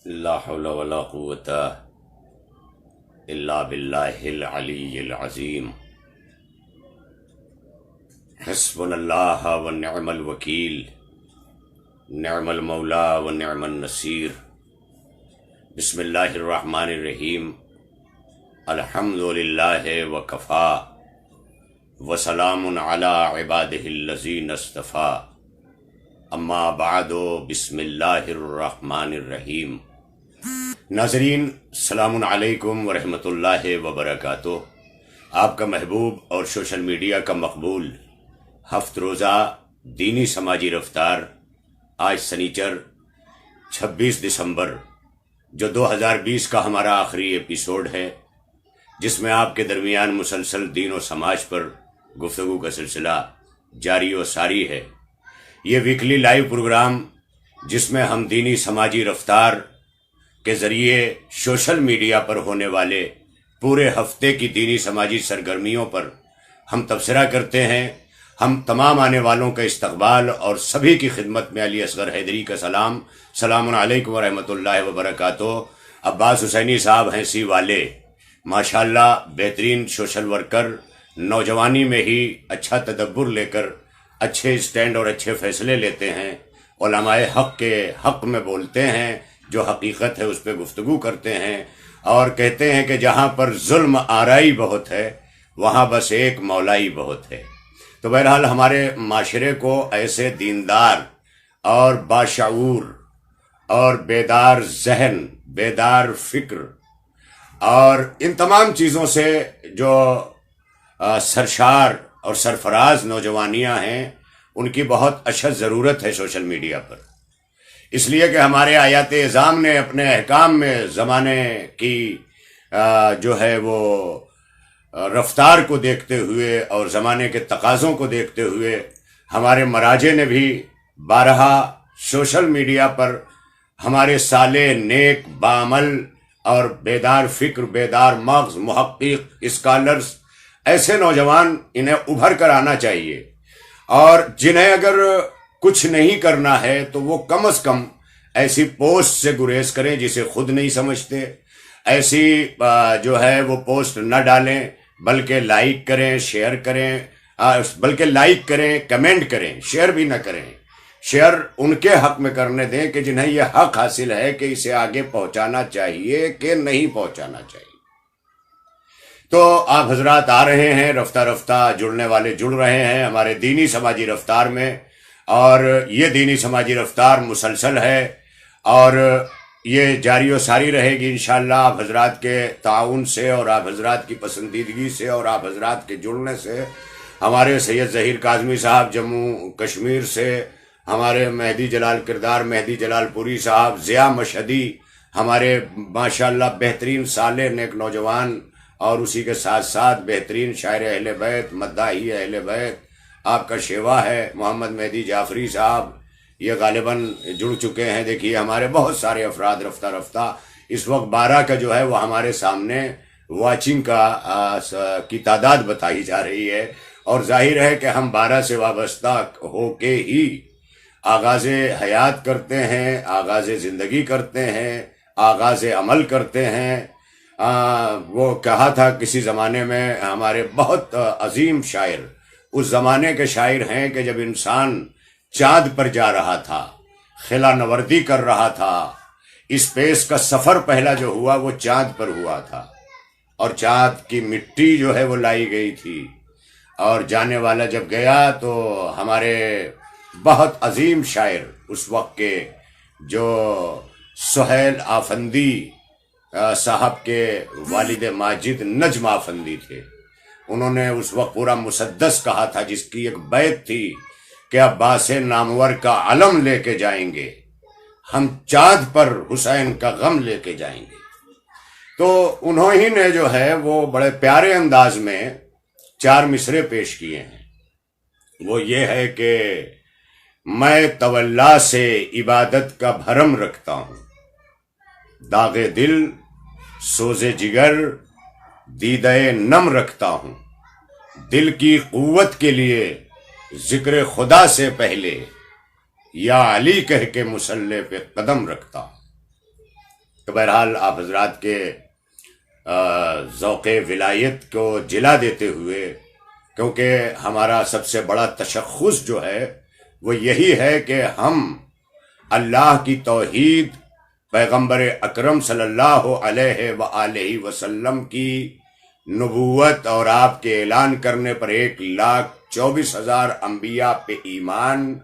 لا حول ولا قوة إلا بالله العلي العظيم. حسبنا الله ونعم الوكيل، نعم المولى ونعم النصير. بسم الله الرحمن الرحيم. الحمد لله وكفى وسلام على عباده الذين اصطفى. اما بعد، بسم اللہ الرحمن الرحیم. ناظرین، السلام علیکم ورحمۃ اللہ وبرکاتہ. آپ کا محبوب اور سوشل میڈیا کا مقبول ہفت روزہ دینی سماجی رفتار آج سنیچر 26 دسمبر جو 2020 کا ہمارا آخری ایپیسوڈ ہے، جس میں آپ کے درمیان مسلسل دین و سماج پر گفتگو کا سلسلہ جاری و ساری ہے. یہ ویکلی لائیو پروگرام جس میں ہم دینی سماجی رفتار کے ذریعے سوشل میڈیا پر ہونے والے پورے ہفتے کی دینی سماجی سرگرمیوں پر ہم تبصرہ کرتے ہیں. ہم تمام آنے والوں کا استقبال اور سبھی کی خدمت میں علی اصغر حیدری کا سلام. السلام علیکم ورحمۃ اللہ وبرکاتہ. عباس حسینی صاحب ہیں سی والے، ماشاءاللہ بہترین سوشل ورکر، نوجوانی میں ہی اچھا تدبر لے کر اچھے اسٹینڈ اور اچھے فیصلے لیتے ہیں، علماء حق کے حق میں بولتے ہیں، جو حقیقت ہے اس پہ گفتگو کرتے ہیں، اور کہتے ہیں کہ جہاں پر ظلم آرائی بہت ہے وہاں بس ایک مولائی بہت ہے. تو بہرحال ہمارے معاشرے کو ایسے دیندار اور باشعور اور بیدار ذہن، بیدار فکر اور ان تمام چیزوں سے جو سرشار اور سرفراز نوجوانیاں ہیں، ان کی بہت اشد ضرورت ہے سوشل میڈیا پر. اس لیے کہ ہمارے آیات اعظام نے اپنے احکام میں زمانے کی جو ہے وہ رفتار کو دیکھتے ہوئے اور زمانے کے تقاضوں کو دیکھتے ہوئے ہمارے مراجع نے بھی بارہا سوشل میڈیا پر ہمارے صالح، نیک، بعمل اور بیدار فکر، بیدار مغز، محقق، اسکالرز، ایسے نوجوان انہیں ابھر کر آنا چاہیے، اور جنہیں اگر کچھ نہیں کرنا ہے تو وہ کم از کم ایسی پوسٹ سے گریز کریں جسے خود نہیں سمجھتے. ایسی جو ہے وہ پوسٹ نہ ڈالیں، بلکہ لائک کریں، شیئر کریں، بلکہ لائک کریں، کمنٹ کریں، شیئر بھی نہ کریں. شیئر ان کے حق میں کرنے دیں کہ جنہیں یہ حق حاصل ہے کہ اسے آگے پہنچانا چاہیے کہ نہیں پہنچانا چاہیے. تو آپ حضرات آ رہے ہیں، رفتہ رفتہ جڑنے والے جڑ رہے ہیں ہمارے دینی سماجی رفتار میں، اور یہ دینی سماجی رفتار مسلسل ہے اور یہ جاری و ساری رہے گی انشاءاللہ. آپ حضرات کے تعاون سے اور آپ حضرات کی پسندیدگی سے اور آپ حضرات کے جڑنے سے، ہمارے سید ظہیر کاظمی صاحب جموں کشمیر سے، ہمارے مہدی جلال کردار مہدی جلال پوری صاحب، ضیاء مشہدی، ہمارے ماشاءاللہ بہترین صالح نیک نوجوان، اور اسی کے ساتھ ساتھ بہترین شاعر اہل بیت، مداحی اہل بیت، آپ کا شیوا ہے محمد مہدی جعفری صاحب، یہ غالباً جڑ چکے ہیں. دیکھیے ہمارے بہت سارے افراد رفتہ رفتہ اس وقت 12 کا جو ہے وہ ہمارے سامنے واچنگ کی تعداد بتائی جا رہی ہے، اور ظاہر ہے کہ ہم 12 سے وابستہ ہو کے ہی آغاز حیات کرتے ہیں، آغاز زندگی کرتے ہیں، آغاز عمل کرتے ہیں. وہ کہا تھا کسی زمانے میں ہمارے بہت عظیم شاعر، اس زمانے کے شاعر ہیں کہ جب انسان چاند پر جا رہا تھا، خلا نوردی کر رہا تھا، اسپیس کا سفر پہلا جو ہوا وہ چاند پر ہوا تھا، اور چاند کی مٹی جو ہے وہ لائی گئی تھی، اور جانے والا جب گیا تو ہمارے بہت عظیم شاعر اس وقت کے جو سہیل آفندی صاحب کے والد ماجد نجم آفندی تھے، انہوں نے اس وقت پورا مسدس کہا تھا، جس کی ایک بیت تھی کہ عباس نامور کا علم لے کے جائیں گے، ہم چاند پر حسین کا غم لے کے جائیں گے. تو انہوں ہی نے جو ہے وہ بڑے پیارے انداز میں 4 مصرے پیش کیے ہیں. وہ یہ ہے کہ میں تولا سے عبادت کا بھرم رکھتا ہوں، داغ دل سوز جگر دیدہ نم رکھتا ہوں، دل کی قوت کے لیے ذکر خدا سے پہلے یا علی کہہ کے مصلی پہ قدم رکھتا ہوں. تو بہرحال آپ حضرات کے ذوق ولایت کو جلا دیتے ہوئے، کیونکہ ہمارا سب سے بڑا تشخص جو ہے وہ یہی ہے کہ ہم اللہ کی توحید، پیغمبر اکرم صلی اللہ علیہ وآلہ وسلم کی نبوت اور آپ کے اعلان کرنے پر 1,24,000 انبیاء پہ ایمان،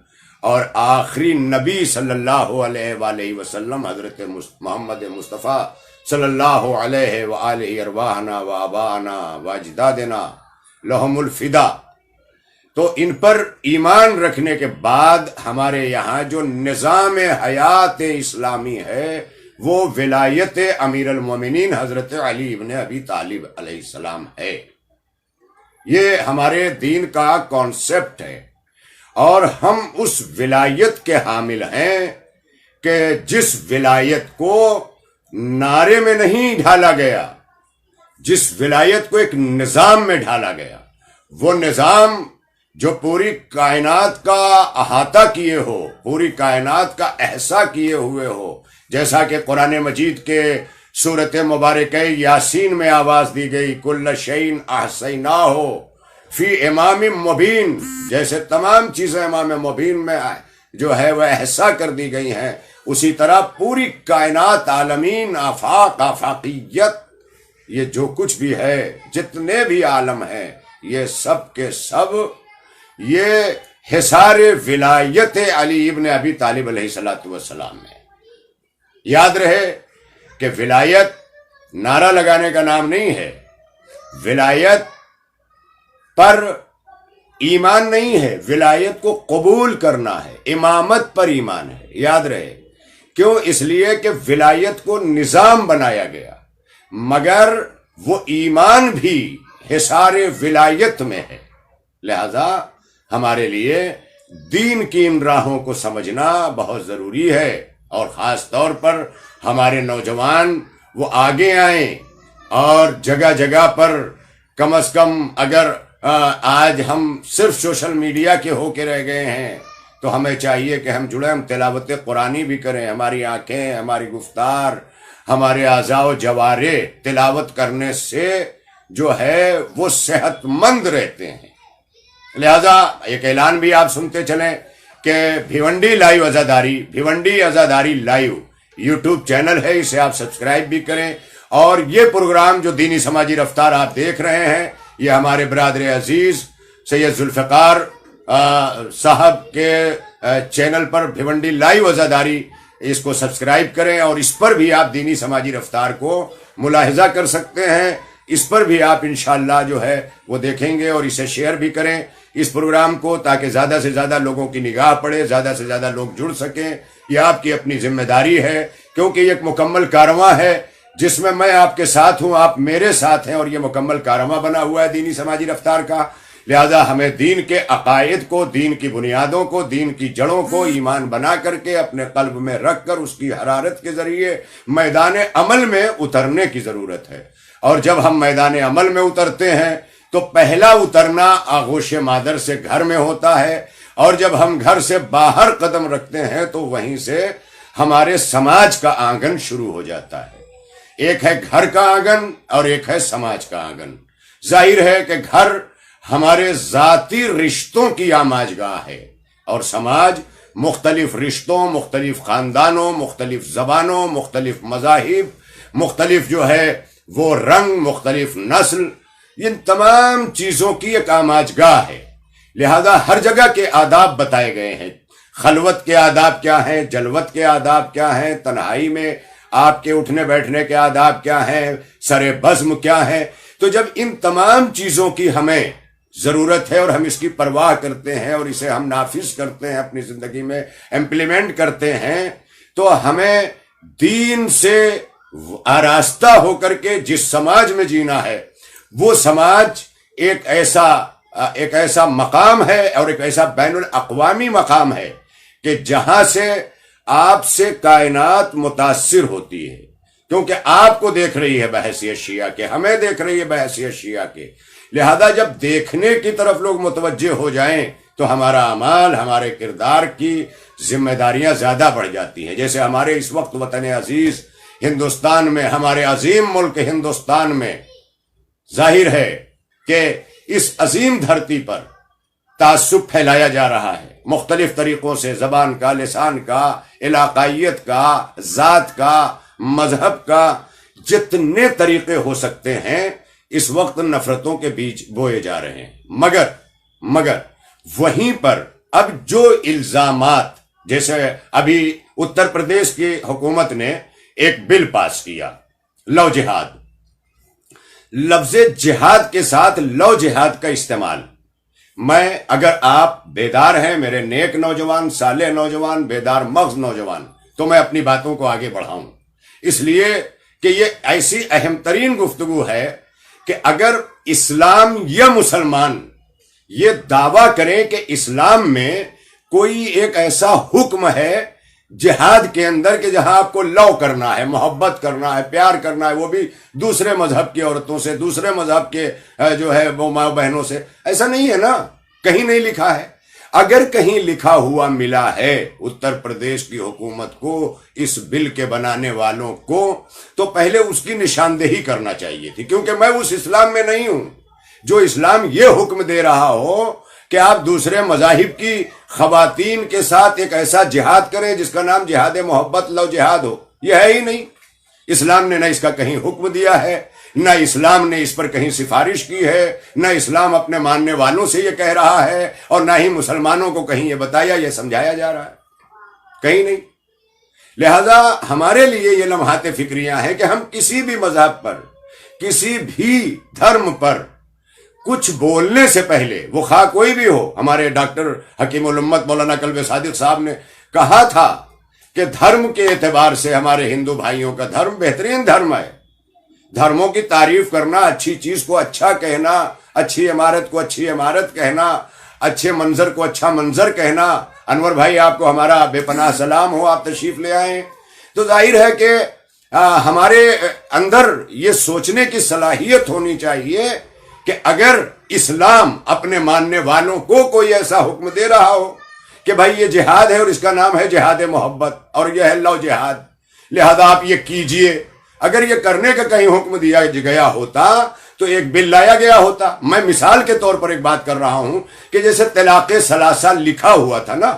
اور آخری نبی صلی اللہ علیہ وآلہ وسلم حضرت محمد مصطفیٰ صلی اللہ علیہ وآلہ ارواحنا و آباءنا و اجدادنا لہم الفدا، تو ان پر ایمان رکھنے کے بعد ہمارے یہاں جو نظام حیات اسلامی ہے وہ ولایت امیر المومنین حضرت علی ابن ابی طالب علیہ السلام ہے۔ یہ ہمارے دین کا کانسیپٹ ہے، اور ہم اس ولایت کے حامل ہیں کہ جس ولایت کو نعرے میں نہیں ڈھالا گیا، جس ولایت کو ایک نظام میں ڈھالا گیا، وہ نظام جو پوری کائنات کا احاطہ کیے ہو، پوری کائنات کا احسا کیے ہوئے ہو، جیسا کہ قرآن مجید کے سورت مبارکہ یاسین میں آواز دی گئی، کل شیء احصیناہ فی امام مبین، جیسے تمام چیزیں امام مبین میں جو ہے وہ احسا کر دی گئی ہیں، اسی طرح پوری کائنات، عالمین، آفاق، آفاقیت، یہ جو کچھ بھی ہے، جتنے بھی عالم ہیں، یہ سب کے سب یہ حصار ولایت علی ابن ابی طالب علیہ السلام ہے۔ یاد رہے کہ ولایت نعرہ لگانے کا نام نہیں ہے، ولایت پر ایمان نہیں ہے، ولایت کو قبول کرنا ہے، امامت پر ایمان ہے۔ یاد رہے، کیوں؟ اس لیے کہ ولایت کو نظام بنایا گیا، مگر وہ ایمان بھی حصار ولایت میں ہے۔ لہذا ہمارے لیے دین کی ان راہوں کو سمجھنا بہت ضروری ہے، اور خاص طور پر ہمارے نوجوان وہ آگے آئیں، اور جگہ جگہ پر کم از کم اگر آج ہم صرف سوشل میڈیا کے ہو کے رہ گئے ہیں تو ہمیں چاہیے کہ ہم جڑیں، ہم تلاوت قرآنی بھی کریں، ہماری آنکھیں، ہماری گفتار، ہمارے اعضاء و جوارح تلاوت کرنے سے جو ہے وہ صحت مند رہتے ہیں۔ لہذا ایک اعلان بھی آپ سنتے چلیں کہ بھیونڈی لائیو عزاداری، بھیونڈی عزاداری لائیو یوٹیوب چینل ہے، اسے آپ سبسکرائب بھی کریں، اور یہ پروگرام جو دینی سماجی رفتار آپ دیکھ رہے ہیں، یہ ہمارے برادر عزیز سید ذوالفقار صاحب کے چینل پر بھیونڈی لائیو عزاداری، اس کو سبسکرائب کریں، اور اس پر بھی آپ دینی سماجی رفتار کو ملاحظہ کر سکتے ہیں، اس پر بھی آپ انشاءاللہ جو ہے وہ دیکھیں گے، اور اسے شیئر بھی کریں اس پروگرام کو، تاکہ زیادہ سے زیادہ لوگوں کی نگاہ پڑے، زیادہ سے زیادہ لوگ جڑ سکیں۔ یہ آپ کی اپنی ذمہ داری ہے، کیونکہ یہ ایک مکمل کارواں ہے جس میں آپ کے ساتھ ہوں، آپ میرے ساتھ ہیں، اور یہ مکمل کارواں بنا ہوا ہے دینی سماجی رفتار کا۔ لہذا ہمیں دین کے عقائد کو، دین کی بنیادوں کو، دین کی جڑوں کو ایمان بنا کر کے اپنے قلب میں رکھ کر اس کی حرارت کے ذریعے میدان عمل میں اترنے کی ضرورت ہے۔ اور جب ہم میدان عمل میں اترتے ہیں تو پہلا اترنا آغوش مادر سے گھر میں ہوتا ہے، اور جب ہم گھر سے باہر قدم رکھتے ہیں تو وہیں سے ہمارے سماج کا آنگن شروع ہو جاتا ہے۔ ایک ہے گھر کا آنگن اور ایک ہے سماج کا آنگن۔ ظاہر ہے کہ گھر ہمارے ذاتی رشتوں کی آماج گاہ ہے، اور سماج مختلف رشتوں، مختلف خاندانوں، مختلف زبانوں، مختلف مذاہب، مختلف جو ہے وہ رنگ، مختلف نسل، ان تمام چیزوں کی ایک آماج گاہ ہے۔ لہذا ہر جگہ کے آداب بتائے گئے ہیں، خلوت کے آداب کیا ہیں، جلوت کے آداب کیا ہیں، تنہائی میں آپ کے اٹھنے بیٹھنے کے آداب کیا ہیں، سر بزم کیا ہے۔ تو جب ان تمام چیزوں کی ہمیں ضرورت ہے اور ہم اس کی پرواہ کرتے ہیں اور اسے ہم نافذ کرتے ہیں، اپنی زندگی میں امپلیمنٹ کرتے ہیں، تو ہمیں دین سے آراستہ ہو کر کے جس سماج میں جینا ہے وہ سماج ایک ایسا مقام ہے اور ایک ایسا بین الاقوامی مقام ہے کہ جہاں سے آپ سے کائنات متاثر ہوتی ہے، کیونکہ آپ کو دیکھ رہی ہے بحیثیت شیعہ کے، ہمیں دیکھ رہی ہے بحیثیت شیعہ کے۔ لہذا جب دیکھنے کی طرف لوگ متوجہ ہو جائیں تو ہمارا اعمال، ہمارے کردار کی ذمہ داریاں زیادہ بڑھ جاتی ہیں۔ جیسے ہمارے اس وقت وطن عزیز ہندوستان میں، ہمارے عظیم ملک ہندوستان میں ظاہر ہے کہ اس عظیم دھرتی پر تعصب پھیلایا جا رہا ہے مختلف طریقوں سے، زبان کا، لسان کا، علاقائیت کا، ذات کا، مذہب کا، جتنے طریقے ہو سکتے ہیں اس وقت نفرتوں کے بیچ بوئے جا رہے ہیں۔ مگر وہیں پر اب جو الزامات، جیسے ابھی اتر پردیش کی حکومت نے ایک بل پاس کیا، لو جہاد، لفظ جہاد کے ساتھ لو جہاد کا استعمال، میں اگر آپ بیدار ہیں، میرے نیک نوجوان، صالح نوجوان، بیدار مغز نوجوان، تو میں اپنی باتوں کو آگے بڑھاؤں، اس لیے کہ یہ ایسی اہم ترین گفتگو ہے کہ اگر اسلام یا مسلمان یہ دعویٰ کریں کہ اسلام میں کوئی ایک ایسا حکم ہے جہاد کے اندر کہ جہاں آپ کو لو کرنا ہے، محبت کرنا ہے، پیار کرنا ہے، وہ بھی دوسرے مذہب کی عورتوں سے، دوسرے مذہب کے جو ہے وہ ماں بہنوں سے، ایسا نہیں ہے نا، کہیں نہیں لکھا ہے۔ اگر کہیں لکھا ہوا ملا ہے اتر پردیش کی حکومت کو، اس بل کے بنانے والوں کو، تو پہلے اس کی نشاندہی کرنا چاہیے تھی، کیونکہ میں اس اسلام میں نہیں ہوں جو اسلام یہ حکم دے رہا ہو کہ آپ دوسرے مذاہب کی خواتین کے ساتھ ایک ایسا جہاد کریں جس کا نام جہاد محبت لو جہاد ہو۔ یہ ہے ہی نہیں، اسلام نے نہ اس کا کہیں حکم دیا ہے، نہ اسلام نے اس پر کہیں سفارش کی ہے، نہ اسلام اپنے ماننے والوں سے یہ کہہ رہا ہے، اور نہ ہی مسلمانوں کو کہیں یہ بتایا، یہ سمجھایا جا رہا ہے، کہیں نہیں۔ لہذا ہمارے لیے یہ لمحات فکریاں ہیں کہ ہم کسی بھی مذہب پر، کسی بھی دھرم پر کچھ بولنے سے پہلے، وہ خواہ کوئی بھی ہو، ہمارے ڈاکٹر حکیم الامت مولانا کلب صادق صاحب نے کہا تھا کہ دھرم کے اعتبار سے ہمارے ہندو بھائیوں کا دھرم بہترین دھرم ہے۔ دھرموں کی تعریف کرنا، اچھی چیز کو اچھا کہنا، اچھی عمارت کو اچھی عمارت کہنا، اچھے منظر کو اچھا منظر کہنا۔ انور بھائی، آپ کو ہمارا بے پناہ سلام ہو، آپ تشریف لے آئیں۔ تو ظاہر ہے کہ ہمارے اندر یہ سوچنے کی صلاحیت ہونی چاہیے کہ اگر اسلام اپنے ماننے والوں کو کوئی ایسا حکم دے رہا ہو کہ بھائی یہ جہاد ہے اور اس کا نام ہے جہاد محبت اور یہ ہے لو جہاد، لہذا آپ یہ کیجئے، اگر یہ کرنے کا کہیں حکم دیا گیا ہوتا تو ایک بل لایا گیا ہوتا۔ میں مثال کے طور پر ایک بات کر رہا ہوں کہ جیسے طلاق ثلاثہ لکھا ہوا تھا نا،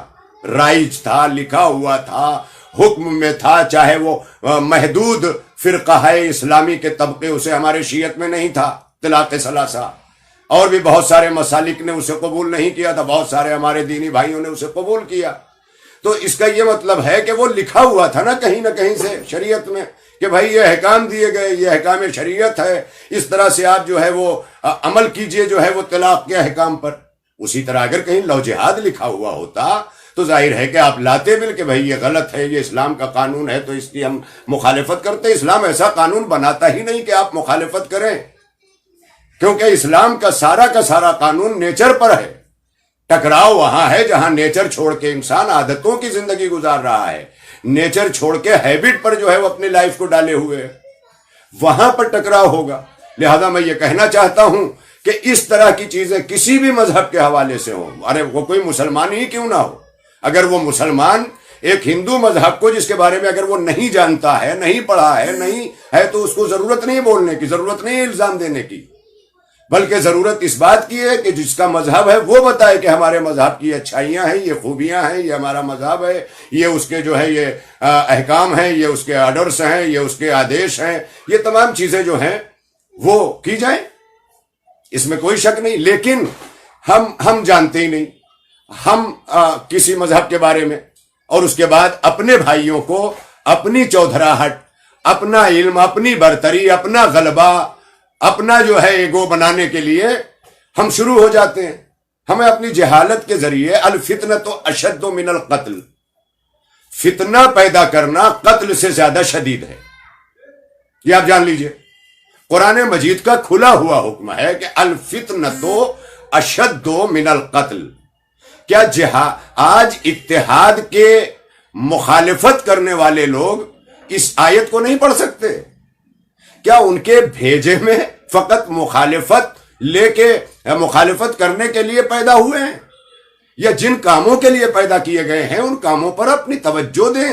رائج تھا، لکھا ہوا تھا، حکم میں تھا، چاہے وہ محدود فرقہ ہے اسلامی کے طبقے، اسے ہمارے شیعت میں نہیں تھا طلاق ثلاثہ، اور بھی بہت سارے مسالک نے اسے قبول نہیں کیا تھا، بہت سارے ہمارے دینی بھائیوں نے اسے قبول کیا۔ تو اس کا یہ مطلب ہے کہ وہ لکھا ہوا تھا نا کہیں نہ کہیں سے شریعت میں کہ بھائی یہ احکام دیے گئے، یہ احکام شریعت ہے، اس طرح سے آپ جو ہے وہ عمل کیجئے جو ہے وہ طلاق کے احکام پر۔ اسی طرح اگر کہیں لو جہاد لکھا ہوا ہوتا تو ظاہر ہے کہ آپ لاتے بل کہ بھائی یہ غلط ہے، یہ اسلام کا قانون ہے تو اس کی ہم مخالفت کرتے۔ اسلام ایسا قانون بناتا ہی نہیں کہ آپ مخالفت کریں، کیونکہ اسلام کا سارا قانون نیچر پر ہے۔ ٹکراؤ وہاں ہے جہاں نیچر چھوڑ کے انسان عادتوں کی زندگی گزار رہا ہے، نیچر چھوڑ کے ہیبٹ پر جو ہے وہ اپنی لائف کو ڈالے ہوئے، وہاں پر ٹکراؤ ہوگا۔ لہذا میں یہ کہنا چاہتا ہوں کہ اس طرح کی چیزیں کسی بھی مذہب کے حوالے سے ہوں، ارے وہ کوئی مسلمان ہی کیوں نہ ہو، اگر وہ مسلمان ایک ہندو مذہب کو جس کے بارے میں اگر وہ نہیں جانتا ہے، نہیں پڑھا ہے، نہیں ہے، تو اس کو ضرورت نہیں بولنے کی، ضرورت نہیں الزام دینے کی، بلکہ ضرورت اس بات کی ہے کہ جس کا مذہب ہے وہ بتائے کہ ہمارے مذہب کی اچھائیاں ہیں، یہ خوبیاں ہیں، یہ ہمارا مذہب ہے، یہ اس کے جو ہے یہ احکام ہیں، یہ اس کے آرڈرز ہیں، یہ اس کے آدیش ہیں، یہ تمام چیزیں جو ہیں وہ کی جائیں، اس میں کوئی شک نہیں۔ لیکن ہم جانتے ہی نہیں، ہم کسی مذہب کے بارے میں، اور اس کے بعد اپنے بھائیوں کو اپنی چودھراہٹ، اپنا علم، اپنی برتری، اپنا غلبہ، اپنا جو ہے ایگو بنانے کے لیے ہم شروع ہو جاتے ہیں۔ ہمیں اپنی جہالت کے ذریعے الفتنۃ اشد من القتل، فتنہ پیدا کرنا قتل سے زیادہ شدید ہے، یہ آپ جان لیجئے۔ قرآن مجید کا کھلا ہوا حکم ہے کہ الفتنۃ اشد من القتل۔ کیا آج اتحاد کے مخالفت کرنے والے لوگ اس آیت کو نہیں پڑھ سکتے؟ کیا ان کے بھیجے میں فقط مخالفت لے کے مخالفت کرنے کے لیے پیدا ہوئے ہیں، یا جن کاموں کے لیے پیدا کیے گئے ہیں ان کاموں پر اپنی توجہ دیں؟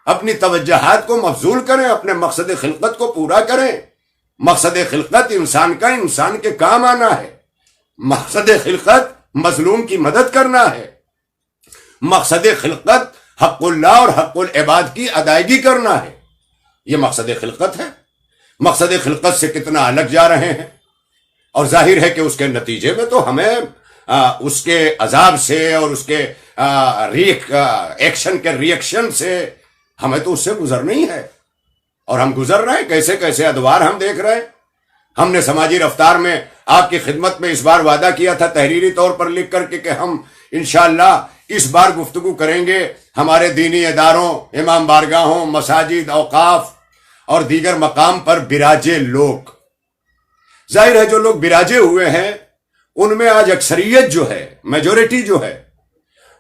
اپنی توجہات کو مبذول کریں، اپنے مقصد خلقت کو پورا کریں۔ مقصد خلقت انسان کا انسان کے کام آنا ہے، مقصد خلقت مظلوم کی مدد کرنا ہے، مقصد خلقت حق اللہ اور حق العباد کی ادائیگی کرنا ہے۔ یہ مقصد خلقت ہے۔ مقصد خلقت سے کتنا الگ جا رہے ہیں، اور ظاہر ہے کہ اس کے نتیجے میں تو ہمیں اس کے عذاب سے اور اس کے ایکشن کے ریئیکشن سے ہمیں تو اس سے گزرنا ہی ہے، اور ہم گزر رہے ہیں۔ کیسے کیسے ادوار ہم دیکھ رہے ہیں۔ ہم نے سماجی رفتار میں آپ کی خدمت میں اس بار وعدہ کیا تھا تحریری طور پر لکھ کر کے کہ ہم انشاءاللہ اس بار گفتگو کریں گے ہمارے دینی اداروں، امام بارگاہوں، مساجد، اوقاف اور دیگر مقام پر براجے لوگ۔ ظاہر ہے جو لوگ براجے ہوئے ہیں ان میں آج اکثریت جو ہے، میجورٹی جو ہے،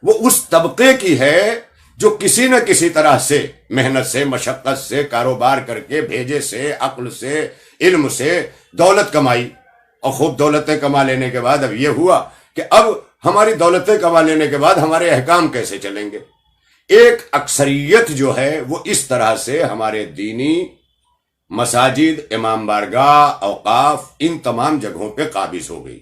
وہ اس طبقے کی ہے جو کسی نہ کسی طرح سے محنت سے، مشقت سے، کاروبار کر کے، بھیجے سے، عقل سے، علم سے دولت کمائی، اور خوب دولتیں کما لینے کے بعد اب یہ ہوا کہ اب ہماری دولتیں کما لینے کے بعد ہمارے احکام کیسے چلیں گے۔ ایک اکثریت جو ہے وہ اس طرح سے ہمارے دینی مساجد، امام بارگاہ، اوقاف، ان تمام جگہوں پہ قابض ہو گئی۔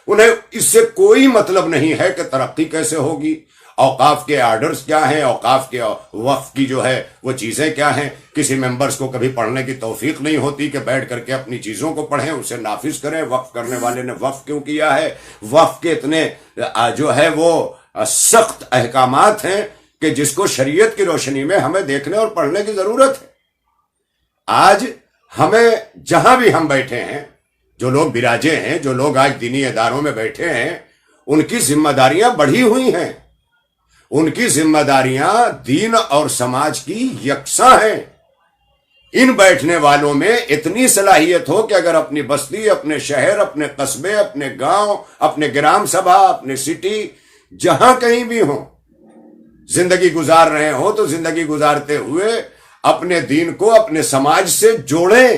انہیں اس سے کوئی مطلب نہیں ہے کہ ترقی کیسے ہوگی، اوقاف کے آرڈرز کیا ہیں، اوقاف کے وقف کی جو ہے وہ چیزیں کیا ہیں۔ کسی ممبرز کو کبھی پڑھنے کی توفیق نہیں ہوتی کہ بیٹھ کر کے اپنی چیزوں کو پڑھیں، اسے نافذ کریں۔ وقف کرنے والے نے وقف کیوں کیا ہے؟ وقف کے اتنے جو ہے وہ سخت احکامات ہیں کہ جس کو شریعت کی روشنی میں ہمیں دیکھنے اور پڑھنے کی ضرورت ہے۔ آج ہمیں جہاں بھی ہم بیٹھے ہیں، جو لوگ براجے ہیں، جو لوگ آج دینی اداروں میں بیٹھے ہیں، ان کی ذمہ داریاں بڑھی ہوئی ہیں۔ ان کی ذمہ داریاں دین اور سماج کی یکساں ہیں۔ ان بیٹھنے والوں میں اتنی صلاحیت ہو کہ اگر اپنی بستی، اپنے شہر، اپنے قصبے، اپنے گاؤں، اپنے گرام سبھا، اپنے سٹی، جہاں کہیں بھی ہوں، زندگی گزار رہے ہوں تو زندگی گزارتے ہوئے اپنے دین کو اپنے سماج سے جوڑیں۔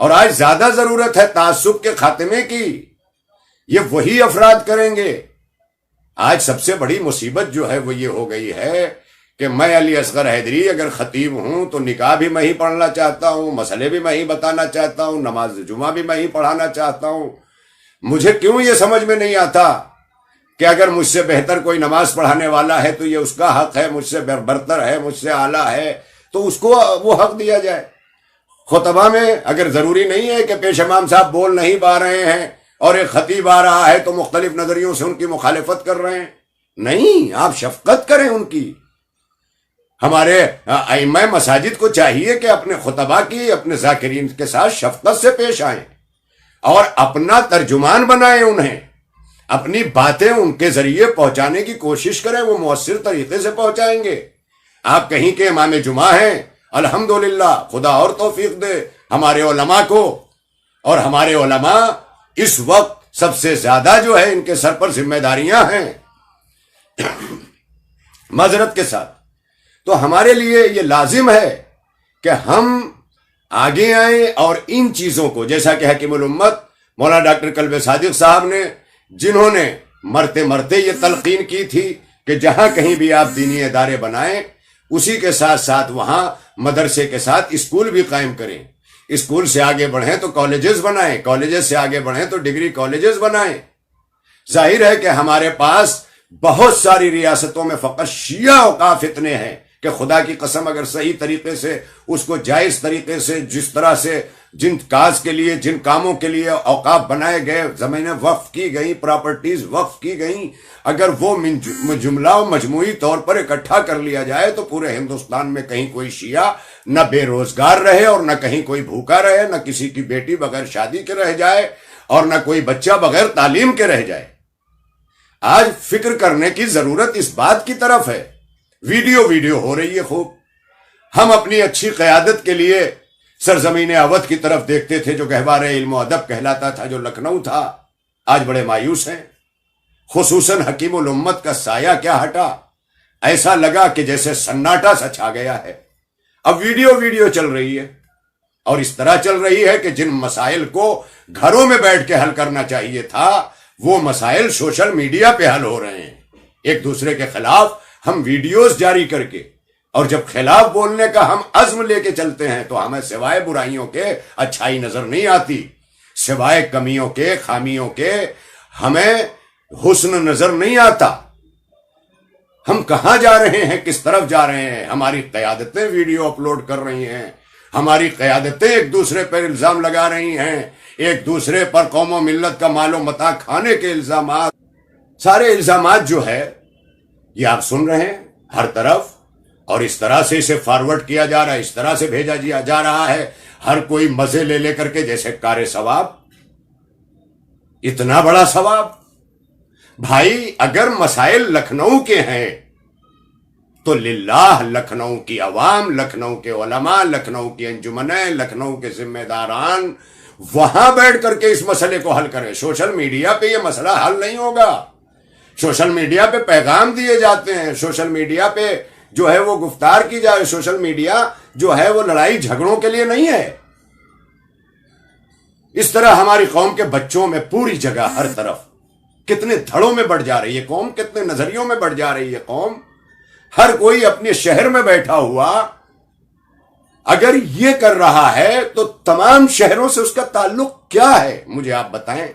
اور آج زیادہ ضرورت ہے تعصب کے خاتمے کی۔ یہ وہی افراد کریں گے۔ آج سب سے بڑی مصیبت جو ہے وہ یہ ہو گئی ہے کہ میں علی اصغر حیدری اگر خطیب ہوں تو نکاح بھی میں ہی پڑھنا چاہتا ہوں، مسئلے بھی میں ہی بتانا چاہتا ہوں، نماز جمعہ بھی میں ہی پڑھانا چاہتا ہوں۔ مجھے کیوں یہ سمجھ میں نہیں آتا کہ اگر مجھ سے بہتر کوئی نماز پڑھانے والا ہے تو یہ اس کا حق ہے، مجھ سے برتر ہے، مجھ سے اعلیٰ ہے تو اس کو وہ حق دیا جائے۔ خطبہ میں اگر ضروری نہیں ہے کہ پیش امام صاحب بول نہیں پا رہے ہیں اور ایک خطیب آ رہا ہے تو مختلف نظریوں سے ان کی مخالفت کر رہے ہیں، نہیں، آپ شفقت کریں ان کی۔ ہمارے ائمہ مساجد کو چاہیے کہ اپنے خطبہ کی، اپنے ذاکرین کے ساتھ شفقت سے پیش آئیں اور اپنا ترجمان بنائیں، انہیں اپنی باتیں ان کے ذریعے پہنچانے کی کوشش کریں، وہ مؤثر طریقے سے پہنچائیں گے۔ آپ کہیں کہ امام جمعہ ہیں، الحمدللہ، خدا اور توفیق دے ہمارے علماء کو، اور ہمارے علماء اس وقت سب سے زیادہ جو ہے ان کے سر پر ذمہ داریاں ہیں معذرت کے ساتھ۔ تو ہمارے لیے یہ لازم ہے کہ ہم آگے آئیں اور ان چیزوں کو، جیسا کہ حکیم الامت مولانا ڈاکٹر کلب صادق صاحب نے، جنہوں نے مرتے مرتے یہ تلقین کی تھی کہ جہاں کہیں بھی آپ دینی ادارے بنائیں، اسی کے ساتھ ساتھ وہاں مدرسے کے ساتھ اسکول بھی قائم کریں۔ اسکول سے آگے بڑھیں تو کالجز بنائیں، کالجز سے آگے بڑھیں تو ڈگری کالجز بنائیں۔ ظاہر ہے کہ ہمارے پاس بہت ساری ریاستوں میں فقط شیعہ اوقاف اتنے ہیں کہ خدا کی قسم اگر صحیح طریقے سے اس کو جائز طریقے سے، جس طرح سے جن کاز کے لیے، جن کاموں کے لیے اوقاف بنائے گئے، زمینیں وقف کی گئیں، پراپرٹیز وقف کی گئیں، اگر وہ جملہ و مجموعی طور پر اکٹھا کر لیا جائے تو پورے ہندوستان میں کہیں کوئی شیعہ نہ بے روزگار رہے اور نہ کہیں کوئی بھوکا رہے، نہ کسی کی بیٹی بغیر شادی کے رہ جائے اور نہ کوئی بچہ بغیر تعلیم کے رہ جائے۔ آج فکر کرنے کی ضرورت اس بات کی طرف ہے۔ ویڈیو ہو رہی ہے خوب۔ ہم اپنی اچھی قیادت کے لیے سرزمین اودھ کی طرف دیکھتے تھے جو گہوارِ علم و ادب کہلاتا تھا، جو لکھنؤ تھا۔ آج بڑے مایوس ہیں، خصوصاً حکیم الامت کا سایہ کیا ہٹا، ایسا لگا کہ جیسے سناٹا سا چھا گیا ہے۔ اب ویڈیو چل رہی ہے، اور اس طرح چل رہی ہے کہ جن مسائل کو گھروں میں بیٹھ کے حل کرنا چاہیے تھا وہ مسائل سوشل میڈیا پہ حل ہو رہے ہیں۔ ایک دوسرے کے خلاف ہم ویڈیوز جاری کر کے اور جب خلاف بولنے کا ہم عزم لے کے چلتے ہیں تو ہمیں سوائے برائیوں کے اچھائی نظر نہیں آتی، سوائے کمیوں کے، خامیوں کے ہمیں حسن نظر نہیں آتا۔ ہم کہاں جا رہے ہیں، کس طرف جا رہے ہیں؟ ہماری قیادتیں ویڈیو اپلوڈ کر رہی ہیں، ہماری قیادتیں ایک دوسرے پر الزام لگا رہی ہیں، ایک دوسرے پر قوم و ملت کا مال و متاع کھانے کے الزامات، سارے الزامات جو ہے یہ آپ سن رہے ہیں ہر طرف، اور اس طرح سے اسے فارورڈ کیا جا رہا ہے، اس طرح سے بھیجا جا رہا ہے، ہر کوئی مزے لے کر کے جیسے کار ثواب۔ اتنا بڑا ثواب؟ بھائی اگر مسائل لکھنؤ کے ہیں تو للہ لکھنؤ کی عوام، لکھنؤ کے علماء، لکھنؤ کی انجمنیں، لکھنؤ کے ذمہ داران وہاں بیٹھ کر کے اس مسئلے کو حل کریں۔ سوشل میڈیا پہ یہ مسئلہ حل نہیں ہوگا، سوشل میڈیا پہ پیغام دیے جاتے ہیں، سوشل میڈیا پہ جو ہے وہ گفتار کی جائے، سوشل میڈیا جو ہے وہ لڑائی جھگڑوں کے لیے نہیں ہے۔ اس طرح ہماری قوم کے بچوں میں پوری جگہ ہر طرف کتنے دھڑوں میں بڑھ جا رہی ہے قوم، کتنے نظریوں میں بڑھ جا رہی ہے قوم، ہر کوئی اپنے شہر میں بیٹھا ہوا اگر یہ کر رہا ہے تو تمام شہروں سے اس کا تعلق کیا ہے؟ مجھے آپ بتائیں،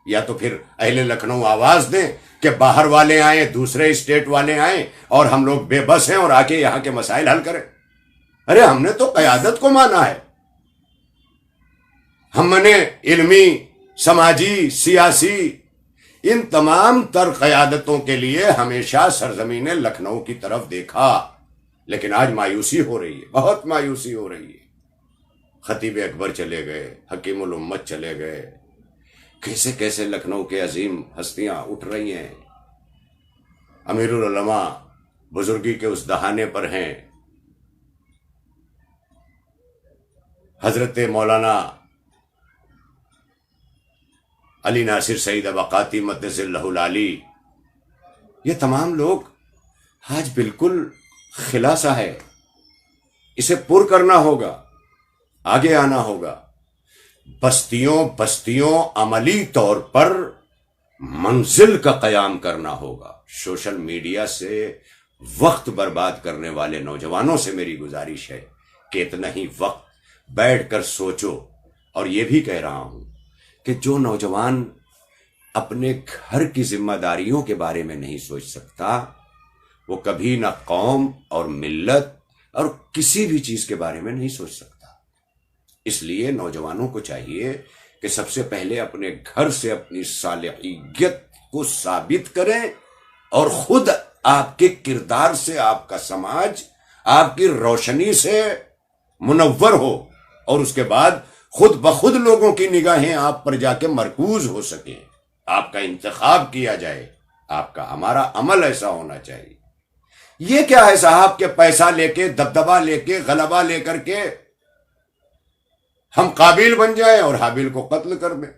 یا تو پھر اہل لکھنؤ آواز دیں کہ باہر والے آئیں، دوسرے اسٹیٹ والے آئیں اور ہم لوگ بے بس ہیں اور آ کے یہاں کے مسائل حل کریں۔ ارے ہم نے تو قیادت کو مانا ہے، ہم نے علمی، سماجی، سیاسی، ان تمام تر قیادتوں کے لیے ہمیشہ سرزمین لکھنؤ کی طرف دیکھا، لیکن آج مایوسی ہو رہی ہے، بہت مایوسی ہو رہی ہے۔ خطیب اکبر چلے گئے، حکیم الامت چلے گئے، کیسے کیسے لکھنؤ کے عظیم ہستیاں اٹھ رہی ہیں، امیر العلماء بزرگی کے اس دہانے پر ہیں، حضرت مولانا علی ناصر سعید ابقاتی مقدس اللہ العالی، یہ تمام لوگ آج بالکل خلاصہ ہے، اسے پر کرنا ہوگا، آگے آنا ہوگا، بستیوں عملی طور پر منزل کا قیام کرنا ہوگا۔ سوشل میڈیا سے وقت برباد کرنے والے نوجوانوں سے میری گزارش ہے کہ اتنا ہی وقت بیٹھ کر سوچو، اور یہ بھی کہہ رہا ہوں کہ جو نوجوان اپنے گھر کی ذمہ داریوں کے بارے میں نہیں سوچ سکتا، وہ کبھی نہ قوم اور ملت اور کسی بھی چیز کے بارے میں نہیں سوچ سکتا۔ اس لیے نوجوانوں کو چاہیے کہ سب سے پہلے اپنے گھر سے اپنی صالحیت کو ثابت کریں، اور خود آپ کے کردار سے آپ کا سماج آپ کی روشنی سے منور ہو، اور اس کے بعد خود بخود لوگوں کی نگاہیں آپ پر جا کے مرکوز ہو سکیں، آپ کا انتخاب کیا جائے، آپ کا ہمارا عمل ایسا ہونا چاہیے۔ یہ کیا ہے صاحب کہ پیسہ لے کے، دبدبہ لے کے، غلبہ لے کر کے ہم قابل بن جائیں اور حابیل کو قتل کر دیں،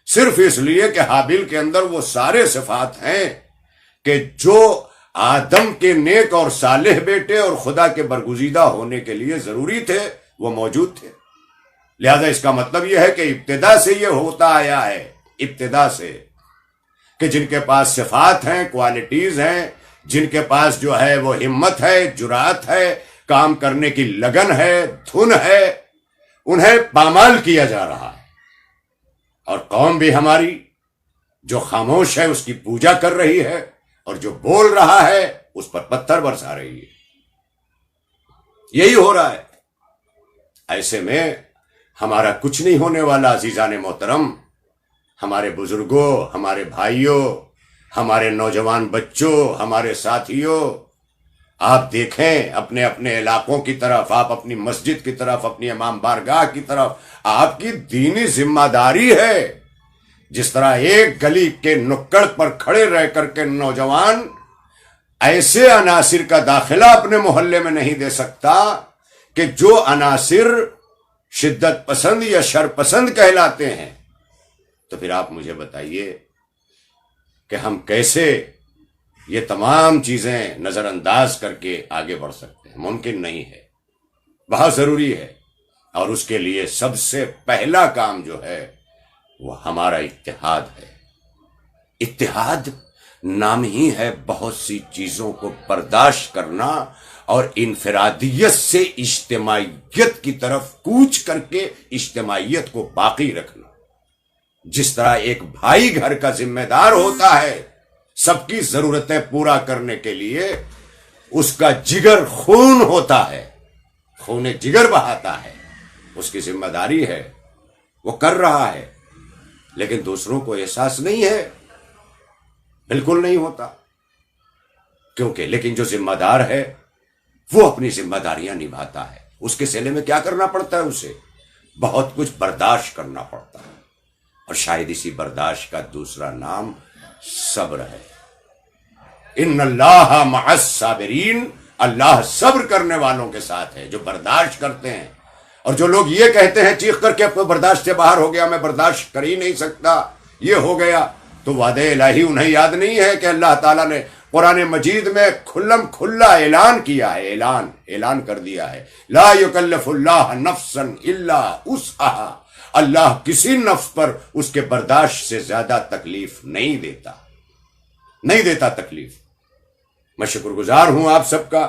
صرف اس لیے کہ حابیل کے اندر وہ سارے صفات ہیں کہ جو آدم کے نیک اور صالح بیٹے اور خدا کے برگزیدہ ہونے کے لیے ضروری تھے، وہ موجود تھے۔ لہذا اس کا مطلب یہ ہے کہ ابتدا سے یہ ہوتا آیا ہے، ابتدا سے، کہ جن کے پاس صفات ہیں، کوالٹیز ہیں، جن کے پاس جو ہے وہ ہمت ہے، جرات ہے، کام کرنے کی لگن ہے، دھن ہے، انہیں پامال کیا جا رہا ہے، اور قوم بھی ہماری جو خاموش ہے اس کی پوجا کر رہی ہے، اور جو بول رہا ہے اس پر پتھر برسا رہی ہے۔ یہی ہو رہا ہے۔ ایسے میں ہمارا کچھ نہیں ہونے والا عزیزان محترم، ہمارے بزرگوں، ہمارے بھائیوں، ہمارے نوجوان بچوں، ہمارے ساتھیوں، آپ دیکھیں اپنے اپنے علاقوں کی طرف، آپ اپنی مسجد کی طرف، اپنی امام بارگاہ کی طرف، آپ کی دینی ذمہ داری ہے۔ جس طرح ایک گلی کے نکڑ پر کھڑے رہ کر کے نوجوان ایسے عناصر کا داخلہ اپنے محلے میں نہیں دے سکتا کہ جو عناصر شدت پسند یا شر پسند کہلاتے ہیں، تو پھر آپ مجھے بتائیے کہ ہم کیسے یہ تمام چیزیں نظر انداز کر کے آگے بڑھ سکتے ہیں؟ ممکن نہیں ہے، بہت ضروری ہے، اور اس کے لیے سب سے پہلا کام جو ہے وہ ہمارا اتحاد ہے۔ اتحاد نام ہی ہے بہت سی چیزوں کو برداشت کرنا اور انفرادیت سے اجتماعیت کی طرف کوچ کر کے اجتماعیت کو باقی رکھنا. جس طرح ایک بھائی گھر کا ذمہ دار ہوتا ہے سب کی ضرورتیں پورا کرنے کے لیے، اس کا جگر خون ہوتا ہے، خون جگر بہاتا ہے، اس کی ذمہ داری ہے، وہ کر رہا ہے، لیکن دوسروں کو احساس نہیں ہے، بالکل نہیں ہوتا. کیونکہ لیکن جو ذمہ دار ہے وہ اپنی ذمہ داریاں نبھاتا ہے. اس کے سلے میں کیا کرنا پڑتا ہے؟ اسے بہت کچھ برداشت کرنا پڑتا ہے، اور شاید اسی برداشت کا دوسرا نام صبر ہے. ان اللہ مع الصابرین، اللہ صبر کرنے والوں کے ساتھ ہے جو برداشت کرتے ہیں. اور جو لوگ یہ کہتے ہیں چیخ کر کے اپنے برداشت سے باہر ہو گیا، میں برداشت کر ہی نہیں سکتا، یہ ہو گیا، تو وعدہ الہی انہیں یاد نہیں ہے کہ اللہ تعالیٰ نے قرآن مجید میں کھلم کھلا اعلان کیا ہے، اعلان کر دیا ہے، لا یکلف اللہ نفسا الا وسعها. اللہ کسی نفس پر اس کے برداشت سے زیادہ تکلیف نہیں دیتا تکلیف. میں شکر گزار ہوں آپ سب کا.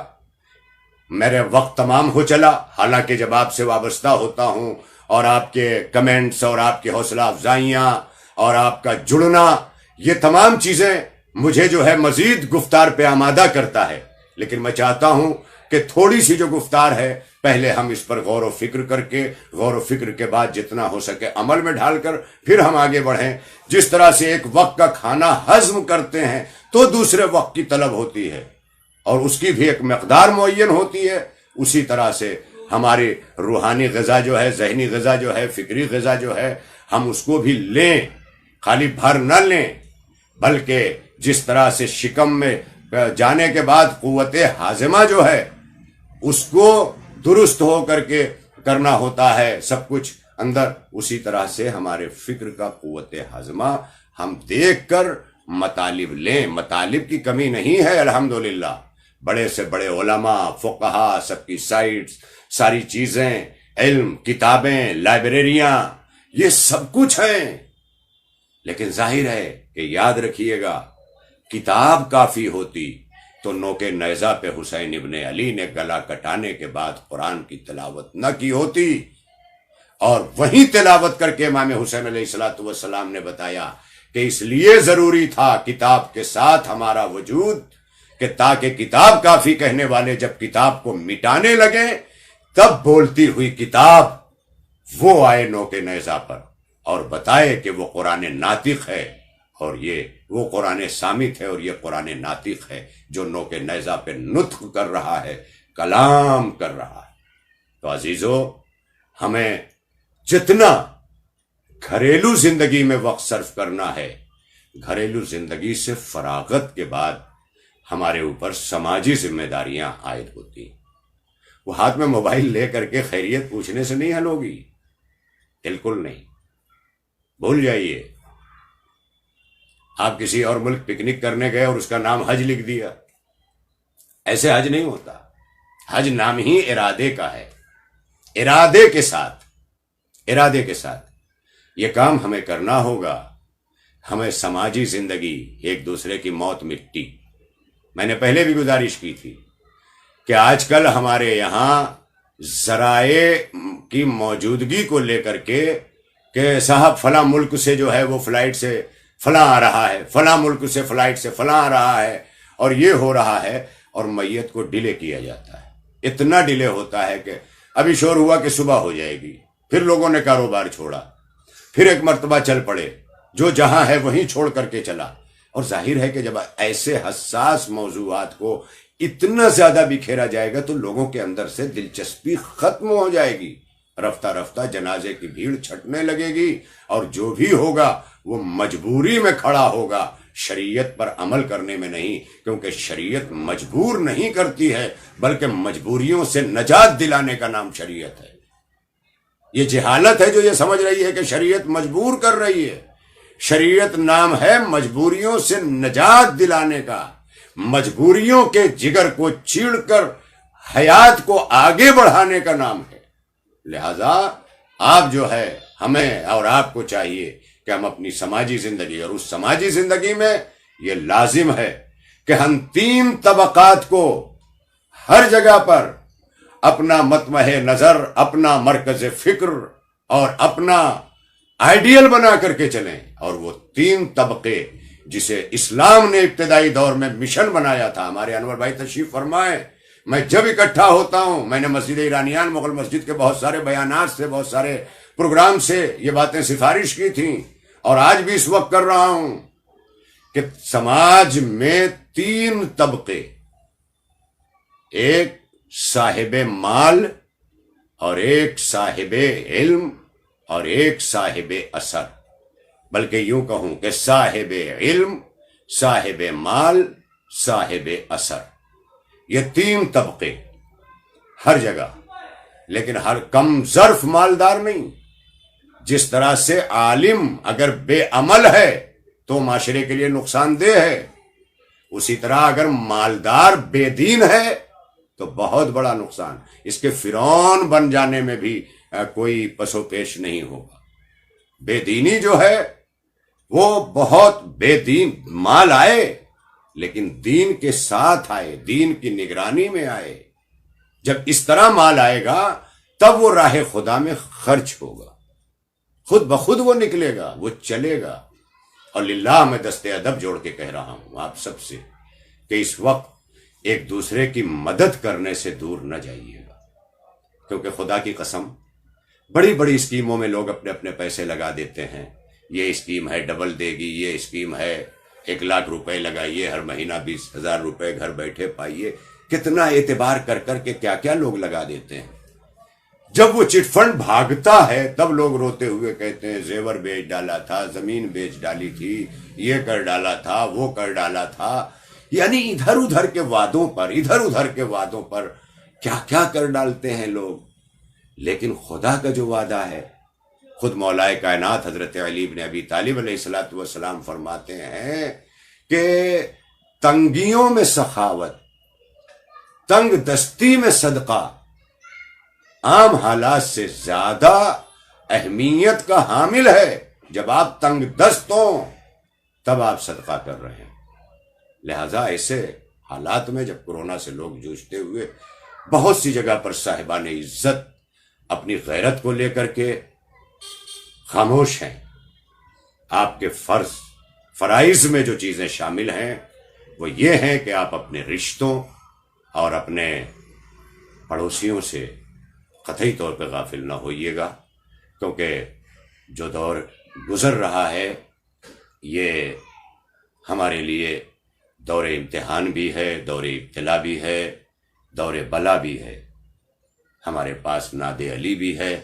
میرے وقت تمام ہو چلا، حالانکہ جب آپ سے وابستہ ہوتا ہوں اور آپ کے کمنٹس اور آپ کی حوصلہ افزائیاں اور آپ کا جڑنا، یہ تمام چیزیں مجھے جو ہے مزید گفتار پہ آمادہ کرتا ہے. لیکن میں چاہتا ہوں کہ تھوڑی سی جو گفتار ہے پہلے ہم اس پر غور و فکر کے بعد جتنا ہو سکے عمل میں ڈھال کر پھر ہم آگے بڑھیں. جس طرح سے ایک وقت کا کھانا ہضم کرتے ہیں تو دوسرے وقت کی طلب ہوتی ہے اور اس کی بھی ایک مقدار معین ہوتی ہے، اسی طرح سے ہماری روحانی غذا جو ہے، ذہنی غذا جو ہے، فکری غذا جو ہے، ہم اس کو بھی لیں، خالی بھر نہ لیں، بلکہ جس طرح سے شکم میں جانے کے بعد قوت ہاضمہ جو ہے اس کو درست ہو کر کے کرنا ہوتا ہے سب کچھ اندر، اسی طرح سے ہمارے فکر کا قوت ہاضمہ ہم دیکھ کر مطالب لیں. مطالب کی کمی نہیں ہے الحمدللہ. بڑے سے بڑے علماء، فقہا، سب کی سائٹس، ساری چیزیں، علم، کتابیں، لائبریریاں، یہ سب کچھ ہیں. لیکن ظاہر ہے کہ یاد رکھیے گا، کتاب کافی ہوتی تو نوک نیزہ پہ حسین ابن علی نے گلا کٹانے کے بعد قرآن کی تلاوت نہ کی ہوتی. اور وہی تلاوت کر کے امام حسین علیہ السلام نے بتایا کہ اس لیے ضروری تھا کتاب کے ساتھ ہمارا وجود، کہ تاکہ کتاب کافی کہنے والے جب کتاب کو مٹانے لگے تب بولتی ہوئی کتاب وہ آئے نوک نیزہ پر اور بتائے کہ وہ قرآن ناطق ہے، اور یہ وہ قرآن صامت ہے، اور یہ قرآن ناطق ہے جو نوک نیزہ پہ نطق کر رہا ہے، کلام کر رہا ہے. تو عزیزو، ہمیں جتنا گھریلو زندگی میں وقت صرف کرنا ہے، گھریلو زندگی سے فراغت کے بعد ہمارے اوپر سماجی ذمہ داریاں عائد ہوتی ہیں. وہ ہاتھ میں موبائل لے کر کے خیریت پوچھنے سے نہیں حل ہوگی، بالکل نہیں. بھول جائیے. آپ کسی اور ملک پکنک کرنے گئے اور اس کا نام حج لکھ دیا، ایسے حج نہیں ہوتا. حج نام ہی ارادے کا ہے. ارادے کے ساتھ یہ کام ہمیں کرنا ہوگا. ہمیں سماجی زندگی، ایک دوسرے کی موت مٹی. میں نے پہلے بھی گزارش کی تھی کہ آج کل ہمارے یہاں ذرائع کی موجودگی کو لے کر کے کہ صاحب فلاں ملک سے جو ہے وہ فلائٹ سے فلاں آ رہا ہے، فلاں ملک سے فلائٹ سے فلاں آ رہا ہے، اور یہ ہو رہا ہے، اور میت کو ڈیلے کیا جاتا ہے. اتنا ڈیلے ہوتا ہے کہ ابھی شور ہوا کہ صبح ہو جائے گی، پھر لوگوں نے کاروبار چھوڑا، پھر ایک مرتبہ چل پڑے، جو جہاں ہے وہیں چھوڑ کر کے چلا. اور ظاہر ہے کہ جب ایسے حساس موضوعات کو اتنا زیادہ بکھیرا جائے گا تو لوگوں کے اندر سے دلچسپی ختم ہو جائے گی. رفتہ رفتہ جنازے کی بھیڑ چھٹنے لگے گی، اور جو بھی ہوگا وہ مجبوری میں کھڑا ہوگا، شریعت پر عمل کرنے میں نہیں. کیونکہ شریعت مجبور نہیں کرتی ہے، بلکہ مجبوریوں سے نجات دلانے کا نام شریعت ہے. یہ جہالت ہے جو یہ سمجھ رہی ہے کہ شریعت مجبور کر رہی ہے. شریعت نام ہے مجبوریوں سے نجات دلانے کا، مجبوریوں کے جگر کو چیڑ کر حیات کو آگے بڑھانے کا نام ہے. لہذا آپ جو ہے، ہمیں اور آپ کو چاہیے کہ ہم اپنی سماجی زندگی، اور اس سماجی زندگی میں یہ لازم ہے کہ ہم 3 طبقات کو ہر جگہ پر اپنا مطمع نظر، اپنا مرکز فکر اور اپنا آئیڈیل بنا کر کے چلیں. اور وہ 3 طبقے جسے اسلام نے ابتدائی دور میں مشن بنایا تھا. ہمارے انور بھائی تشریف فرمائیں. میں جب اکٹھا ہوتا ہوں، میں نے مسجد ایرانیان مغل مسجد کے بہت سارے بیانات سے، بہت سارے پروگرام سے یہ باتیں سفارش کی تھیں، اور آج بھی اس وقت کر رہا ہوں کہ سماج میں 3 طبقے، ایک صاحب مال اور ایک صاحب علم اور ایک صاحب اثر، بلکہ یوں کہوں کہ صاحب علم، صاحب مال، صاحب اثر، یہ 3 طبقے ہر جگہ. لیکن ہر کم ظرف مالدار نہیں. جس طرح سے عالم اگر بے عمل ہے تو معاشرے کے لیے نقصان دہ ہے، اسی طرح اگر مالدار بے دین ہے تو بہت بڑا نقصان. اس کے فرعون بن جانے میں بھی کوئی پس و پیش نہیں ہوگا. بے دینی جو ہے وہ بہت بے دین، مال آئے لیکن دین کے ساتھ آئے، دین کی نگرانی میں آئے. جب اس طرح مال آئے گا تب وہ راہ خدا میں خرچ ہوگا، خود بخود وہ نکلے گا، وہ چلے گا. اور للہ میں دست ادب جوڑ کے کہہ رہا ہوں آپ سب سے کہ اس وقت ایک دوسرے کی مدد کرنے سے دور نہ جائیے گا، کیونکہ خدا کی قسم بڑی بڑی اسکیموں میں لوگ اپنے اپنے پیسے لگا دیتے ہیں. یہ اسکیم ہے ڈبل دے گی، یہ اسکیم ہے 1 لاکھ روپے لگائیے، ہر مہینہ 20,000 روپے گھر بیٹھے پائیے. کتنا اعتبار کر کر کے کیا کیا لوگ لگا دیتے ہیں. جب وہ چٹ فنڈ بھاگتا ہے تب لوگ روتے ہوئے کہتے ہیں زیور بیچ ڈالا تھا، زمین بیچ ڈالی تھی، یہ کر ڈالا تھا، وہ کر ڈالا تھا. یعنی ادھر ادھر کے وعدوں پر کیا کیا کر ڈالتے ہیں لوگ. لیکن خدا کا جو وعدہ ہے، خود مولا کائنات حضرت علی بن ابی طالب علیہ الصلوۃ والسلام فرماتے ہیں کہ تنگیوں میں سخاوت، تنگ دستی میں صدقہ عام حالات سے زیادہ اہمیت کا حامل ہے. جب آپ تنگ دست ہوں تب آپ صدقہ کر رہے ہیں. لہذا ایسے حالات میں جب کورونا سے لوگ جوجھتے ہوئے، بہت سی جگہ پر صاحبان عزت اپنی غیرت کو لے کر کے خاموش ہیں. آپ کے فرائض میں جو چیزیں شامل ہیں وہ یہ ہیں کہ آپ اپنے رشتوں اور اپنے پڑوسیوں سے قطعی طور پہ غافل نہ ہوئیے گا، کیونکہ جو دور گزر رہا ہے یہ ہمارے لیے دور امتحان بھی ہے، دور ابتلا بھی ہے، دور بلا بھی ہے. ہمارے پاس ناد علی بھی ہے،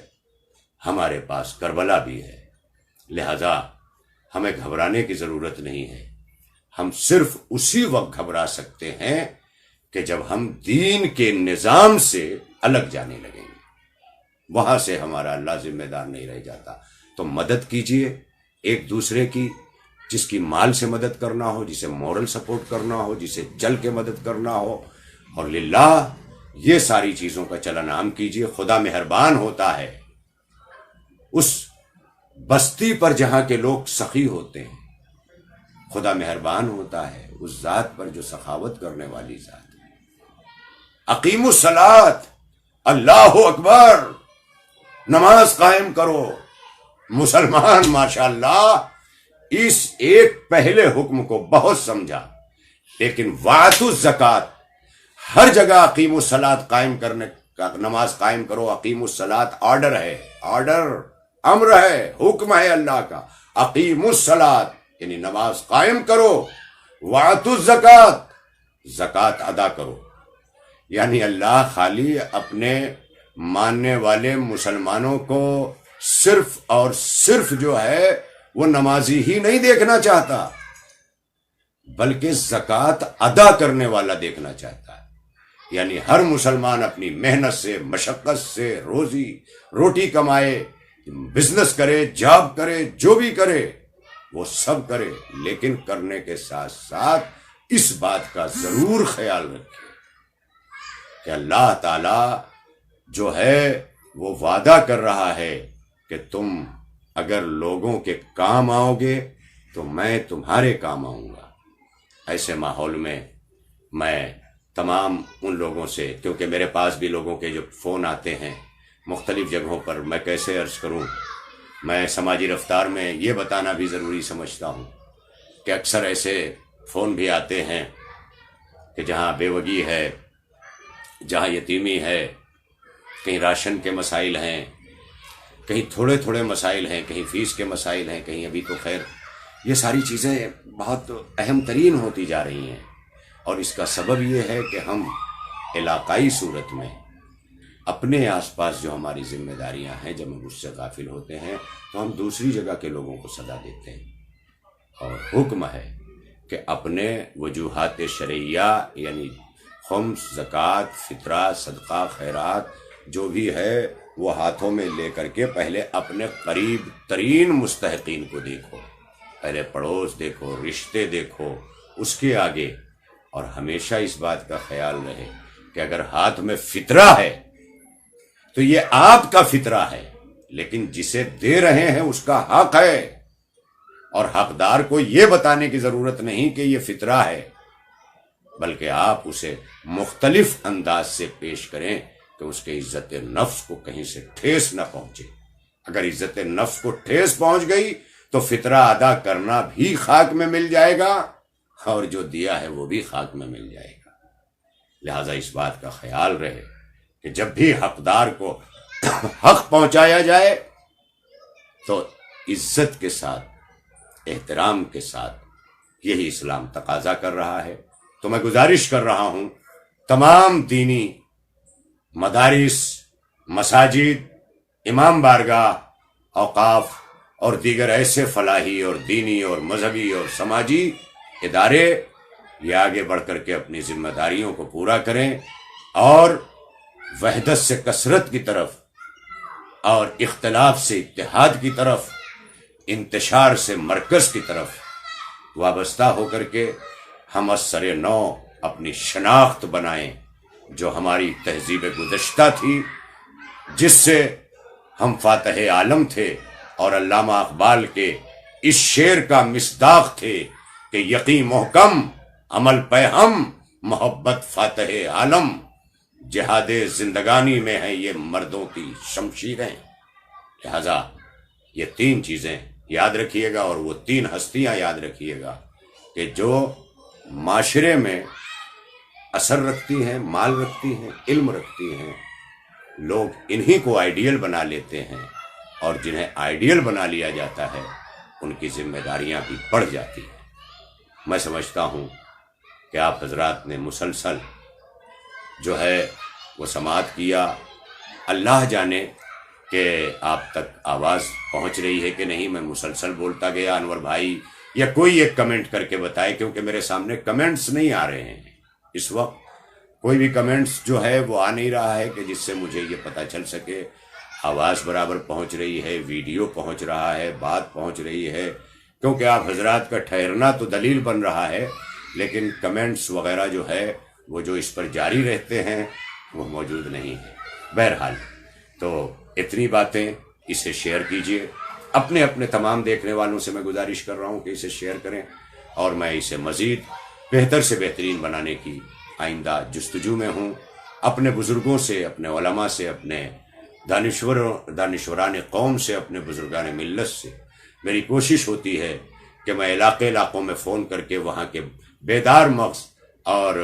ہمارے پاس کربلا بھی ہے. لہذا ہمیں گھبرانے کی ضرورت نہیں ہے. ہم صرف اسی وقت گھبرا سکتے ہیں کہ جب ہم دین کے نظام سے الگ جانے لگیں گے. وہاں سے ہمارا اللہ ذمہ دار نہیں رہ جاتا. تو مدد کیجئے ایک دوسرے کی، جس کی مال سے مدد کرنا ہو، جسے مورل سپورٹ کرنا ہو، جسے چل کے مدد کرنا ہو. اور للہ یہ ساری چیزوں کا چلن عام کیجئے. خدا مہربان ہوتا ہے اس بستی پر جہاں کے لوگ سخی ہوتے ہیں. خدا مہربان ہوتا ہے اس ذات پر جو سخاوت کرنے والی ذات ہے. اقیم الصلاۃ، اللہ اکبر، نماز قائم کرو. مسلمان ماشاءاللہ اس ایک پہلے حکم کو بہت سمجھا، لیکن وآتوا الزکوٰۃ، ہر جگہ اقیم الصلاۃ قائم کرنے کا، نماز قائم کرو. اقیم الصلاۃ آرڈر ہے، امر ہے، حکم ہے اللہ کا. اقیم الصلاۃ یعنی نماز قائم کرو. وآتوا الزکوٰۃ، زکوٰۃ ادا کرو. یعنی اللہ خالی اپنے ماننے والے مسلمانوں کو صرف اور صرف جو ہے وہ نمازی ہی نہیں دیکھنا چاہتا، بلکہ زکوٰۃ ادا کرنے والا دیکھنا چاہتا ہے. یعنی ہر مسلمان اپنی محنت سے، مشقت سے روٹی کمائے، بزنس کرے، جاب کرے، جو بھی کرے وہ سب کرے، لیکن کرنے کے ساتھ ساتھ اس بات کا ضرور خیال رکھے کہ اللہ تعالی جو ہے وہ وعدہ کر رہا ہے کہ تم اگر لوگوں کے کام آؤ گے تو میں تمہارے کام آؤں گا. ایسے ماحول میں تمام ان لوگوں سے، کیونکہ میرے پاس بھی لوگوں کے جو فون آتے ہیں مختلف جگہوں پر، میں کیسے عرض کروں، میں سماجی رفتار میں یہ بتانا بھی ضروری سمجھتا ہوں کہ اکثر ایسے فون بھی آتے ہیں کہ جہاں بیوگی ہے، جہاں یتیمی ہے، کہیں راشن کے مسائل ہیں، کہیں تھوڑے تھوڑے مسائل ہیں، کہیں فیس کے مسائل ہیں، کہیں ابھی تو خیر یہ ساری چیزیں بہت اہم ترین ہوتی جا رہی ہیں، اور اس کا سبب یہ ہے کہ ہم علاقائی صورت میں اپنے آس پاس جو ہماری ذمہ داریاں ہیں جب ہم اس سے غافل ہوتے ہیں تو ہم دوسری جگہ کے لوگوں کو صدا دیتے ہیں، اور حکم ہے کہ اپنے وجوہات شرعیہ یعنی خمس، زکوٰۃ، فطرہ، صدقہ، خیرات جو بھی ہے وہ ہاتھوں میں لے کر کے پہلے اپنے قریب ترین مستحقین کو دیکھو، پہلے پڑوس دیکھو، رشتے دیکھو، اس کے آگے، اور ہمیشہ اس بات کا خیال رہے کہ اگر ہاتھ میں فطرہ ہے تو یہ آپ کا فطرہ ہے، لیکن جسے دے رہے ہیں اس کا حق ہے، اور حقدار کو یہ بتانے کی ضرورت نہیں کہ یہ فطرہ ہے، بلکہ آپ اسے مختلف انداز سے پیش کریں کہ اس کے عزت نفس کو کہیں سے ٹھیس نہ پہنچے۔ اگر عزت نفس کو ٹھیس پہنچ گئی تو فطرہ ادا کرنا بھی خاک میں مل جائے گا، اور جو دیا ہے وہ بھی خاک میں مل جائے گا۔ لہذا اس بات کا خیال رہے کہ جب بھی حقدار کو حق پہنچایا جائے تو عزت کے ساتھ، احترام کے ساتھ، یہی اسلام تقاضا کر رہا ہے۔ تو میں گزارش کر رہا ہوں تمام دینی مدارس، مساجد، امام بارگاہ، اوقاف اور دیگر ایسے فلاحی اور دینی اور مذہبی اور سماجی ادارے یہ آگے بڑھ کر کے اپنی ذمہ داریوں کو پورا کریں، اور وحدت سے کثرت کی طرف اور اختلاف سے اتحاد کی طرف، انتشار سے مرکز کی طرف وابستہ ہو کر کے ہم از سر نو اپنی شناخت بنائیں، جو ہماری تہذیب گزشتہ تھی، جس سے ہم فاتح عالم تھے، اور علامہ اقبال کے اس شعر کا مصداق تھے کہ یقین محکم عمل پہ ہم، محبت فاتح عالم، جہاد زندگانی میں ہیں یہ مردوں کی شمشیریں۔ لہذا یہ تین چیزیں یاد رکھیے گا، اور وہ تین ہستیاں یاد رکھیے گا کہ جو معاشرے میں اثر رکھتی ہیں، مال رکھتی ہیں، علم رکھتی ہیں، لوگ انہی کو آئیڈیل بنا لیتے ہیں، اور جنہیں آئیڈیل بنا لیا جاتا ہے ان کی ذمہ داریاں بھی بڑھ جاتی ہیں۔ میں سمجھتا ہوں کہ آپ حضرات نے مسلسل جو ہے وہ سماعت کیا، اللہ جانے کہ آپ تک آواز پہنچ رہی ہے کہ نہیں۔ میں مسلسل بولتا گیا، انور بھائی یا کوئی ایک کمنٹ کر کے بتائے، کیونکہ میرے سامنے کمنٹس نہیں آ رہے ہیں اس وقت، کوئی بھی کمنٹس جو ہے وہ آ نہیں رہا ہے کہ جس سے مجھے یہ پتہ چل سکے آواز برابر پہنچ رہی ہے، ویڈیو پہنچ رہا ہے، بات پہنچ رہی ہے، کیونکہ آپ حضرات کا ٹھہرنا تو دلیل بن رہا ہے، لیکن کمنٹس وغیرہ جو ہے وہ جو اس پر جاری رہتے ہیں وہ موجود نہیں ہے۔ بہرحال تو اتنی باتیں، اسے شیئر کیجئے، اپنے اپنے تمام دیکھنے والوں سے میں گزارش کر رہا ہوں کہ اسے شیئر کریں، اور میں اسے مزید بہتر سے بہترین بنانے کی آئندہ جستجو میں ہوں۔ اپنے بزرگوں سے، اپنے علماء سے، اپنے دانشوران قوم سے، اپنے بزرگان ملت سے میری کوشش ہوتی ہے کہ میں علاقوں میں فون کر کے وہاں کے بیدار مغز اور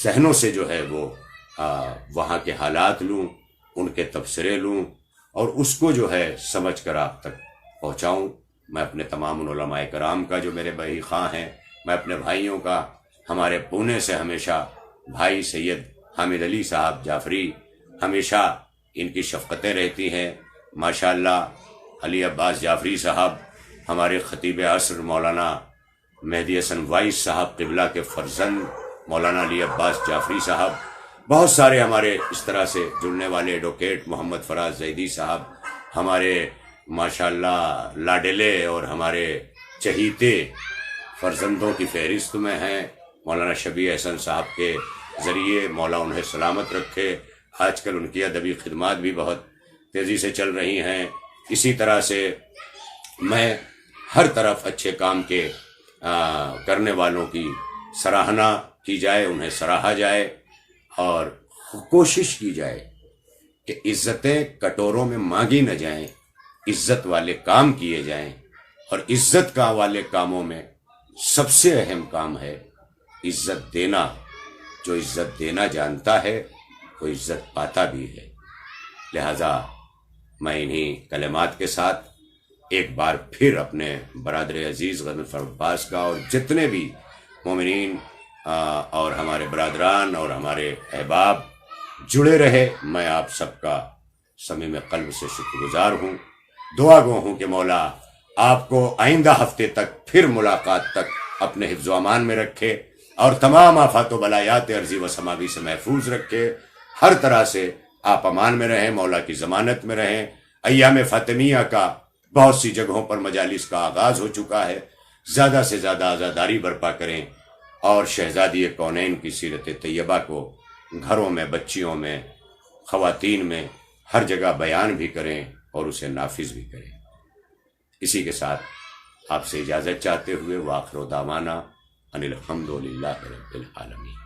ذہنوں سے جو ہے وہ وہاں کے حالات لوں، ان کے تبصرے لوں، اور اس کو جو ہے سمجھ کر آپ تک پہنچاؤں۔ میں اپنے تمام علماء کرام کا جو میرے بھائی خواہ ہیں، میں اپنے بھائیوں کا، ہمارے پونے سے ہمیشہ بھائی سید حامد علی صاحب جعفری، ہمیشہ ان کی شفقتیں رہتی ہیں، ماشاءاللہ۔ علی عباس جعفری صاحب، ہمارے خطیب عصر مولانا مہدی حسن وائس صاحب قبلہ کے فرزند مولانا علی عباس جعفری صاحب، بہت سارے ہمارے اس طرح سے جڑنے والے، ایڈوکیٹ محمد فراز زیدی صاحب، ہمارے ماشاءاللہ لاڈلے اور ہمارے چہیتے فرزندوں کی فہرست میں ہیں۔ مولانا شبیہ احسن صاحب کے ذریعے مولا انہیں سلامت رکھے، آج کل ان کی ادبی خدمات بھی بہت تیزی سے چل رہی ہیں۔ اسی طرح سے میں ہر طرف اچھے کام کے کرنے والوں کی سراہنا کی جائے، انہیں سراہا جائے، اور کوشش کی جائے کہ عزتیں کٹوروں میں مانگی نہ جائیں، عزت والے کام کیے جائیں، اور عزت کا والے کاموں میں سب سے اہم کام ہے عزت دینا۔ جو عزت دینا جانتا ہے وہ عزت پاتا بھی ہے۔ لہذا میں انہی کلمات کے ساتھ ایک بار پھر اپنے برادر عزیز غنیفر عباس کا اور جتنے بھی مومنین اور ہمارے برادران اور ہمارے احباب جڑے رہے، میں آپ سب کا صمیم قلب سے شکر گزار ہوں۔ دعا گو ہوں کہ مولا آپ کو آئندہ ہفتے تک پھر ملاقات تک اپنے حفظ و امان میں رکھے، اور تمام آفات و بلایات ارضی و سماوی سے محفوظ رکھے۔ ہر طرح سے آپ امان میں رہیں، مولا کی ضمانت میں رہیں۔ ایام فاطمیہ کا بہت سی جگہوں پر مجالس کا آغاز ہو چکا ہے، زیادہ سے زیادہ عزاداری برپا کریں، اور شہزادی کونین کی سیرت طیبہ کو گھروں میں، بچیوں میں، خواتین میں ہر جگہ بیان بھی کریں اور اسے نافذ بھی کریں۔ اسی کے ساتھ آپ سے اجازت چاہتے ہوئے وآخر دعوانا ان الحمد للہ رب العالمین۔